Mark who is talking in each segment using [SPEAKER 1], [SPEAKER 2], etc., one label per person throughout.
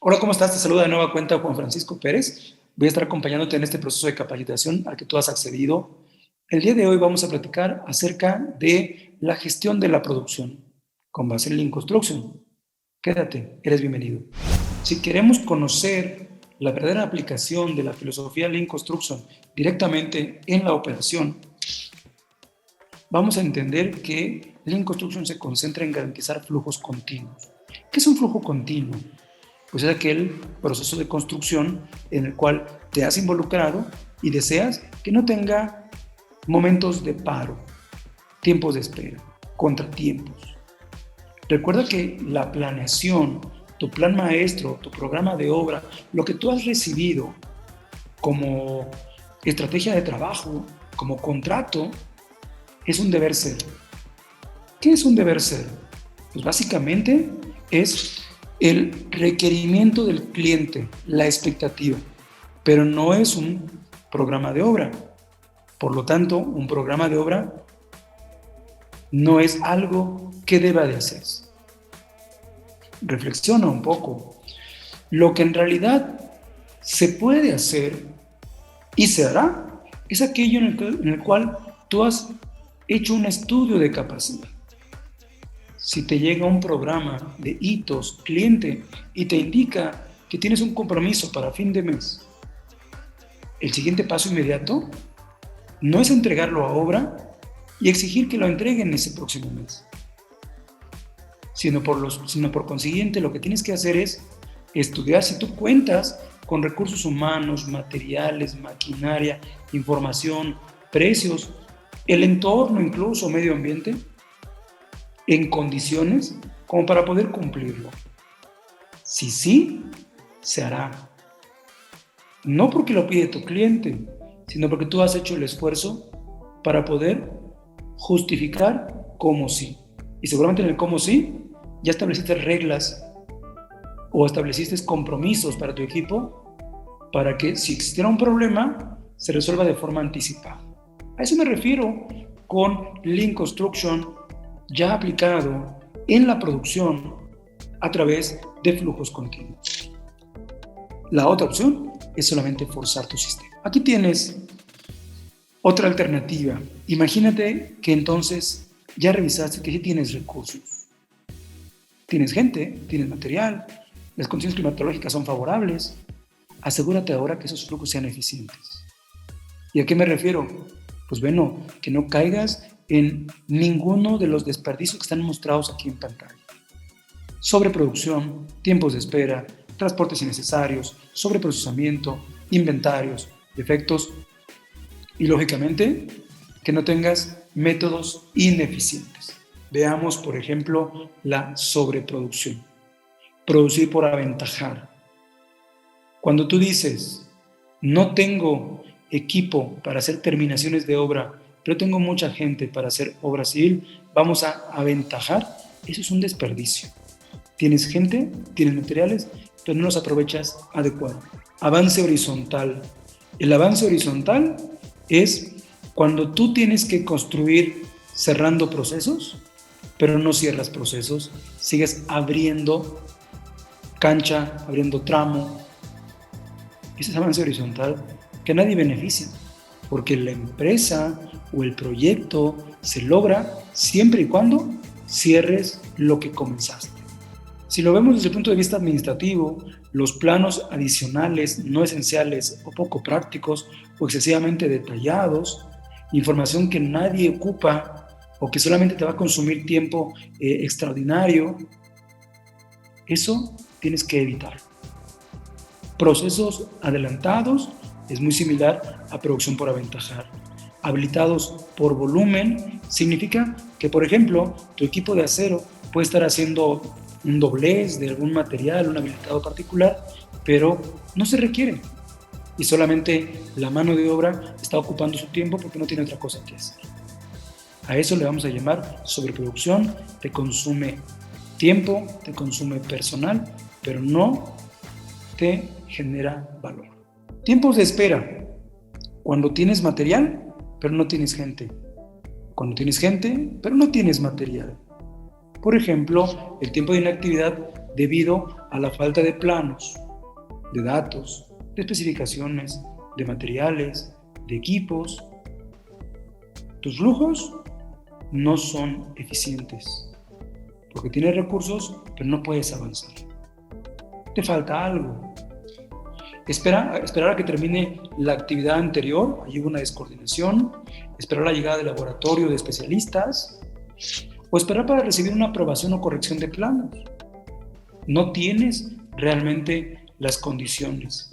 [SPEAKER 1] Hola, ¿cómo estás? Te saluda de nueva cuenta Juan Francisco Pérez. Voy a estar acompañándote en este proceso de capacitación al que tú has accedido. El día de hoy vamos a platicar acerca de la gestión de la producción con base en Lean Construction. Quédate, eres bienvenido. Si queremos conocer la verdadera aplicación de la filosofía Lean Construction directamente en la operación, vamos a entender que Lean Construction se concentra en garantizar flujos continuos. ¿Qué es un flujo continuo? Pues es aquel proceso de construcción en el cual te has involucrado y deseas que no tenga momentos de paro, tiempos de espera, contratiempos. Recuerda que la planeación, tu plan maestro, tu programa de obra, lo que tú has recibido como estrategia de trabajo, como contrato, es un deber ser. ¿Qué es un deber ser? Pues básicamente es el requerimiento del cliente, la expectativa, pero no es un programa de obra. Por lo tanto, un programa de obra no es algo que deba de hacerse. Reflexiona un poco. Lo que en realidad se puede hacer y se hará es aquello en el cual tú has hecho un estudio de capacidad. Si te llega un programa de hitos cliente y te indica que tienes un compromiso para fin de mes, el siguiente paso inmediato no es entregarlo a obra y exigir que lo entreguen ese próximo mes, sino por consiguiente lo que tienes que hacer es estudiar si tú cuentas con recursos humanos, materiales, maquinaria, información, precios, el entorno, incluso medio ambiente, en condiciones como para poder cumplirlo. Si sí, se hará. No porque lo pide tu cliente, sino porque tú has hecho el esfuerzo para poder justificar cómo sí. Y seguramente en el cómo sí ya estableciste reglas o estableciste compromisos para tu equipo para que si existiera un problema se resuelva de forma anticipada. A eso me refiero con Lean Construction ya aplicado en la producción a través de flujos continuos. La otra opción es solamente forzar tu sistema. Aquí tienes otra alternativa. Imagínate que entonces ya revisaste que sí tienes recursos. Tienes gente, tienes material, las condiciones climatológicas son favorables. Asegúrate ahora que esos flujos sean eficientes. ¿Y a qué me refiero? Pues bueno, que no caigas en ninguno de los desperdicios que están mostrados aquí en pantalla. Sobreproducción, tiempos de espera, transportes innecesarios, sobreprocesamiento, inventarios, defectos y, lógicamente, que no tengas métodos ineficientes. Veamos, por ejemplo, la sobreproducción. Producir por aventajar. Cuando tú dices, no tengo equipo para hacer terminaciones de obra, pero tengo mucha gente para hacer obra civil, vamos a aventajar, eso es un desperdicio. Tienes gente, tienes materiales, pero no los aprovechas adecuadamente. Avance horizontal. El avance horizontal es cuando tú tienes que construir cerrando procesos, pero no cierras procesos, sigues abriendo cancha, abriendo tramo. Ese es avance horizontal que nadie beneficia, porque la empresa o el proyecto se logra siempre y cuando cierres lo que comenzaste. Si lo vemos desde el punto de vista administrativo, los planos adicionales no esenciales o poco prácticos o excesivamente detallados, información que nadie ocupa o que solamente te va a consumir tiempo extraordinario, eso tienes que evitar. Procesos adelantados es muy similar a producción por aventajar. Habilitados por volumen significa que, por ejemplo, tu equipo de acero puede estar haciendo un doblez de algún material, un habilitado particular, pero no se requiere. Y solamente la mano de obra está ocupando su tiempo porque no tiene otra cosa que hacer. A eso le vamos a llamar sobreproducción. Te consume tiempo, te consume personal, pero no te genera valor. Tiempos de espera. Cuando tienes material, pero no tienes gente. Cuando tienes gente, pero no tienes material. Por ejemplo, el tiempo de inactividad debido a la falta de planos, de datos, de especificaciones, de materiales, de equipos. Tus flujos no son eficientes porque tienes recursos, pero no puedes avanzar. Te falta algo. Esperar a que termine la actividad anterior, hay una descoordinación, esperar la llegada del laboratorio de especialistas, o esperar para recibir una aprobación o corrección de planos. No tienes realmente las condiciones.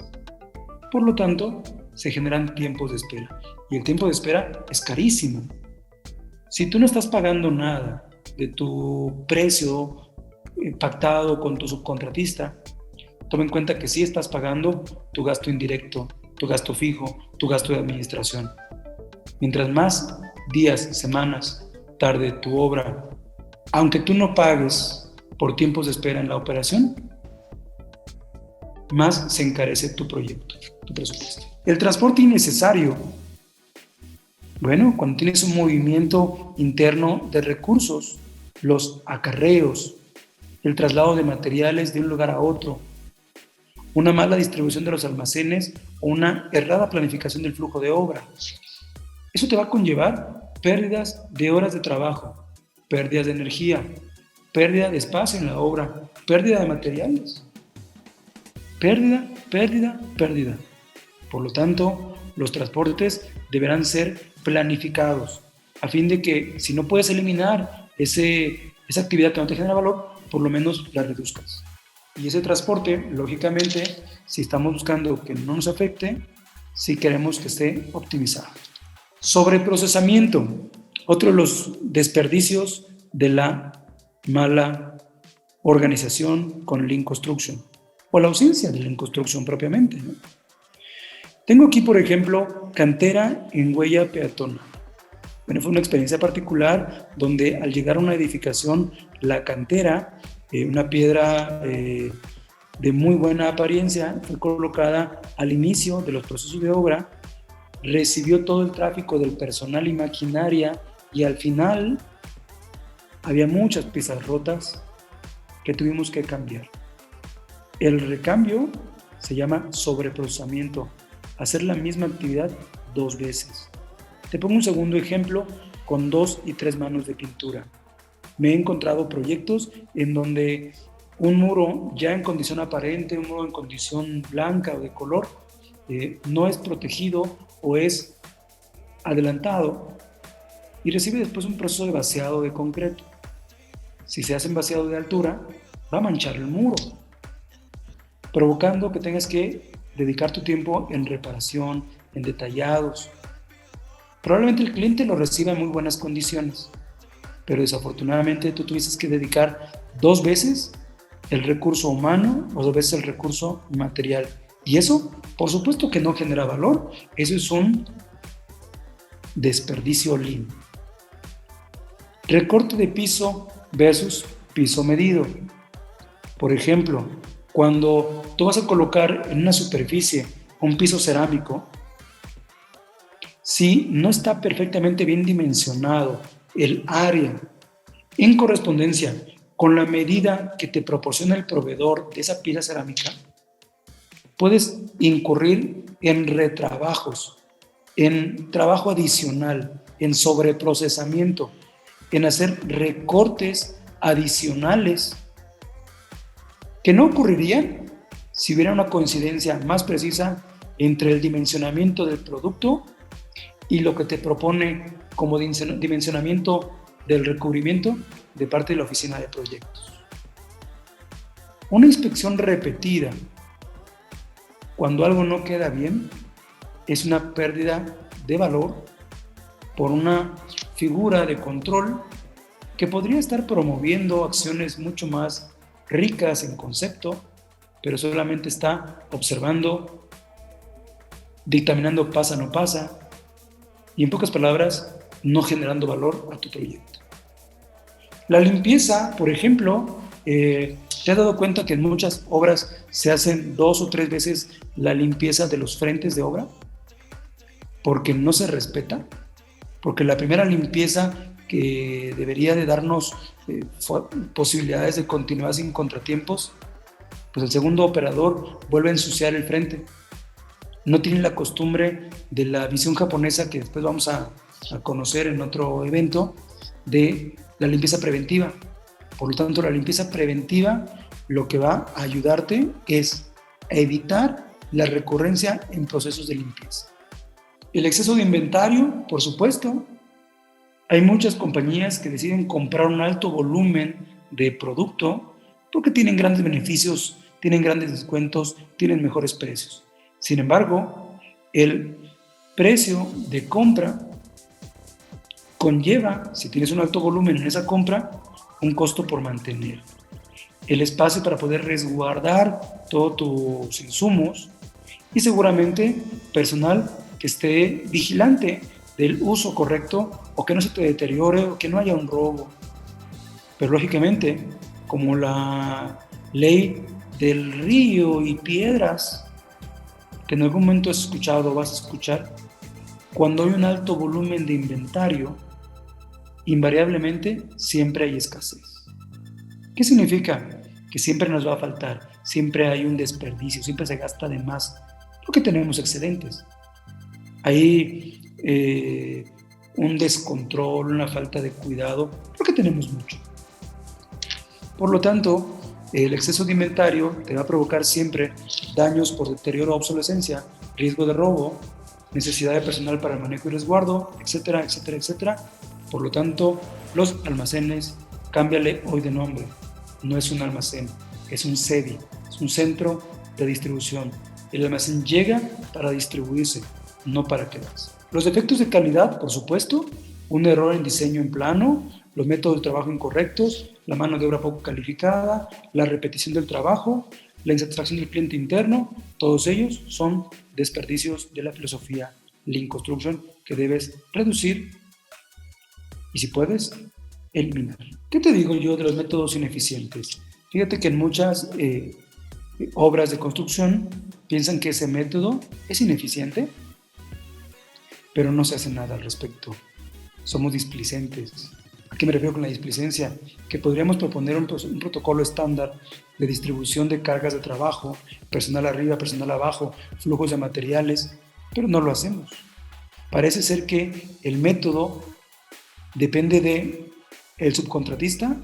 [SPEAKER 1] Por lo tanto, se generan tiempos de espera. Y el tiempo de espera es carísimo. Si tú no estás pagando nada de tu precio pactado con tu subcontratista, toma en cuenta que sí estás pagando tu gasto indirecto, tu gasto fijo, tu gasto de administración. Mientras más días, semanas tarde tu obra, aunque tú no pagues por tiempos de espera en la operación, más se encarece tu proyecto, tu presupuesto. El transporte innecesario. Bueno, cuando tienes un movimiento interno de recursos, los acarreos, el traslado de materiales de un lugar a otro, una mala distribución de los almacenes o una errada planificación del flujo de obra. Eso te va a conllevar pérdidas de horas de trabajo, pérdidas de energía, pérdida de espacio en la obra, pérdida de materiales. Pérdida, pérdida, pérdida. Por lo tanto, los transportes deberán ser planificados a fin de que si no puedes eliminar esa actividad que no te genera valor, por lo menos la reduzcas. Y ese transporte, lógicamente, si estamos buscando que no nos afecte, si queremos que esté optimizado. Sobreprocesamiento, otro de los desperdicios de la mala organización con Lean Construction, o la ausencia de Lean Construction propiamente, ¿no? Tengo aquí, por ejemplo, cantera en huella peatonal. Bueno, fue una experiencia particular donde al llegar a una edificación, la cantera, una piedra de muy buena apariencia, fue colocada al inicio de los procesos de obra, recibió todo el tráfico del personal y maquinaria y al final había muchas piezas rotas que tuvimos que cambiar. El recambio se llama sobreprocesamiento, hacer la misma actividad 2 veces. Te pongo un segundo ejemplo con 2 y 3 manos de pintura. Me he encontrado proyectos en donde un muro ya en condición aparente, un muro en condición blanca o de color, no es protegido o es adelantado y recibe después un proceso de vaciado de concreto. Si se hace en vaciado de altura, va a manchar el muro, provocando que tengas que dedicar tu tiempo en reparación, en detallados. Probablemente el cliente lo reciba en muy buenas condiciones, pero desafortunadamente tú tuviste que dedicar 2 veces el recurso humano o 2 veces el recurso material. Y eso, por supuesto que no genera valor. Eso es un desperdicio Lean. Recorte de piso versus piso medido. Por ejemplo, cuando tú vas a colocar en una superficie un piso cerámico, si no está perfectamente bien dimensionado el área en correspondencia con la medida que te proporciona el proveedor de esa pieza cerámica, puedes incurrir en retrabajos, en trabajo adicional, en sobreprocesamiento, en hacer recortes adicionales que no ocurrirían si hubiera una coincidencia más precisa entre el dimensionamiento del producto y lo que te propone como dimensionamiento del recubrimiento de parte de la oficina de proyectos. Una inspección repetida cuando algo no queda bien es una pérdida de valor por una figura de control que podría estar promoviendo acciones mucho más ricas en concepto, pero solamente está observando, dictaminando pasa no pasa y en pocas palabras no generando valor a tu proyecto. La limpieza, por ejemplo, ¿te has dado cuenta que en muchas obras se hacen 2 o 3 veces la limpieza de los frentes de obra? Porque no se respeta, porque la primera limpieza que debería de darnos posibilidades de continuar sin contratiempos, pues el segundo operador vuelve a ensuciar el frente. No tiene la costumbre de la visión japonesa que después vamos a conocer en otro evento, de la limpieza preventiva. Por lo tanto, la limpieza preventiva lo que va a ayudarte es a evitar la recurrencia en procesos de limpieza. El exceso de inventario, por supuesto. Hay muchas compañías que deciden comprar un alto volumen de producto porque tienen grandes beneficios, tienen grandes descuentos, tienen mejores precios. Sin embargo, el precio de compra conlleva, si tienes un alto volumen en esa compra, un costo por mantener. El espacio para poder resguardar todos tus insumos y seguramente personal que esté vigilante del uso correcto o que no se te deteriore o que no haya un robo. Pero lógicamente, como la ley del río y piedras, que en algún momento has escuchado o vas a escuchar, cuando hay un alto volumen de inventario, invariablemente siempre hay escasez. ¿Qué significa? Que siempre nos va a faltar, siempre hay un desperdicio, siempre se gasta de más, porque tenemos excedentes. Hay un descontrol, una falta de cuidado, porque tenemos mucho. Por lo tanto, el exceso de inventario te va a provocar siempre daños por deterioro o obsolescencia, riesgo de robo, necesidad de personal para el manejo y resguardo, etcétera, etcétera, etcétera. Por lo tanto, los almacenes, cámbiale hoy de nombre. No es un almacén, es un CEDI, es un centro de distribución. El almacén llega para distribuirse, no para quedarse. Los defectos de calidad, por supuesto, un error en diseño en plano, los métodos de trabajo incorrectos, la mano de obra poco calificada, la repetición del trabajo, la insatisfacción del cliente interno, todos ellos son desperdicios de la filosofía Lean Construction que debes reducir y, si puedes, eliminar. ¿Qué te digo yo de los métodos ineficientes? Fíjate que en muchas obras de construcción piensan que ese método es ineficiente, pero no se hace nada al respecto. Somos displicentes. ¿A qué me refiero con la displicencia? Que podríamos proponer un protocolo estándar de distribución de cargas de trabajo, personal arriba, personal abajo, flujos de materiales, pero no lo hacemos. Parece ser que el método depende del subcontratista,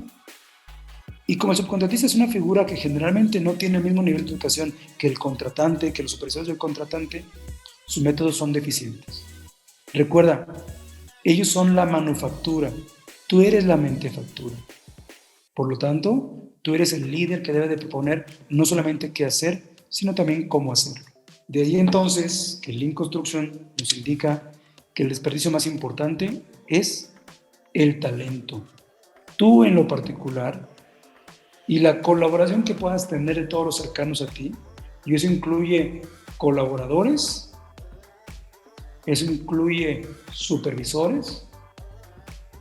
[SPEAKER 1] y como el subcontratista es una figura que generalmente no tiene el mismo nivel de educación que el contratante, que los supervisores del contratante, sus métodos son deficientes. Recuerda, ellos son la manufactura, tú eres la mentefactura. Por lo tanto, tú eres el líder que debe de proponer no solamente qué hacer, sino también cómo hacerlo. De ahí entonces que el Lean Construction nos indica que el desperdicio más importante es el talento. Tú en lo particular y la colaboración que puedas tener de todos los cercanos a ti, y eso incluye colaboradores, eso incluye supervisores,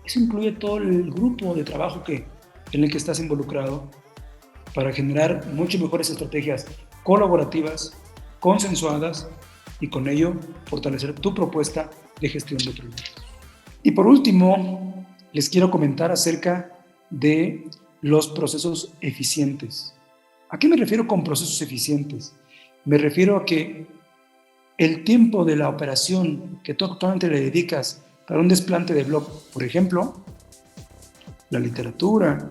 [SPEAKER 1] eso incluye todo el grupo de trabajo en el que estás involucrado para generar mucho mejores estrategias colaborativas, consensuadas y con ello fortalecer tu propuesta de gestión de proyectos. Y por último, les quiero comentar acerca de los procesos eficientes. ¿A qué me refiero con procesos eficientes? Me refiero a que el tiempo de la operación que tú actualmente le dedicas para un desplante de blog, por ejemplo, la literatura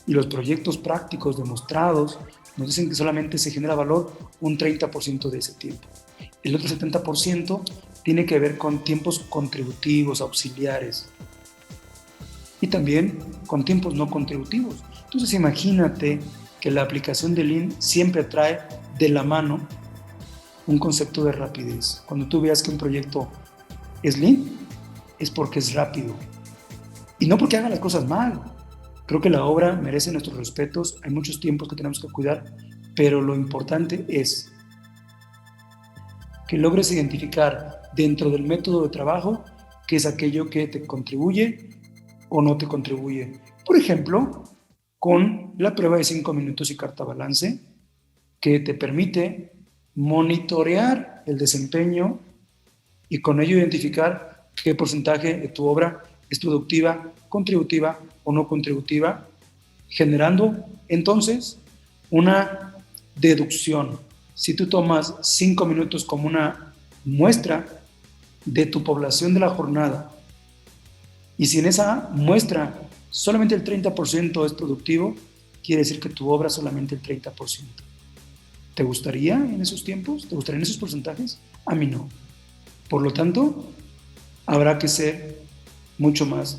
[SPEAKER 1] y los proyectos prácticos demostrados nos dicen que solamente se genera valor un 30% de ese tiempo. El otro 70% tiene que ver con tiempos contributivos, auxiliares, y también con tiempos no contributivos. Entonces imagínate que la aplicación de Lean siempre trae de la mano un concepto de rapidez. Cuando tú veas que un proyecto es Lean, es porque es rápido. Y no porque haga las cosas mal. Creo que la obra merece nuestros respetos, hay muchos tiempos que tenemos que cuidar, pero lo importante es que logres identificar dentro del método de trabajo qué es aquello que te contribuye o no te contribuye. Por ejemplo, con la prueba de 5 minutos y carta balance, que te permite monitorear el desempeño y con ello identificar qué porcentaje de tu obra ¿Es productiva, contributiva o no contributiva? Generando entonces una deducción. Si tú tomas 5 minutos como una muestra de tu población de la jornada, y si en esa muestra solamente el 30% es productivo, quiere decir que tu obra solamente el 30%. ¿Te gustaría en esos tiempos? ¿Te gustarían esos porcentajes? A mí no. Por lo tanto, habrá que ser mucho más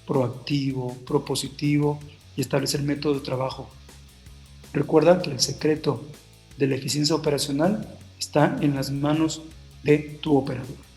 [SPEAKER 1] proactivo, propositivo y establecer método de trabajo. Recuerda que el secreto de la eficiencia operacional está en las manos de tu operador.